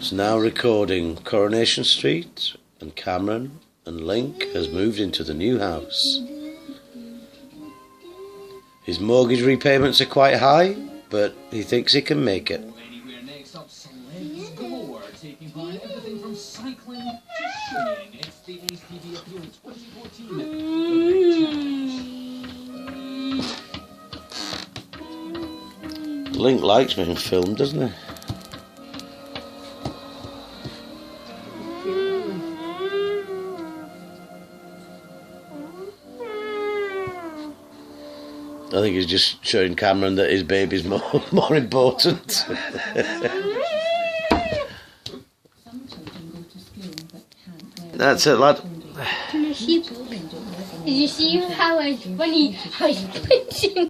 It's now recording Coronation Street, and Cameron and Link has moved into the new house. His mortgage repayments are quite high, but he thinks he can make it. Link likes being filmed, doesn't he? I think he's just showing Cameron that his baby's more important. That's it, lad. Did you see how I was funny? I was punching.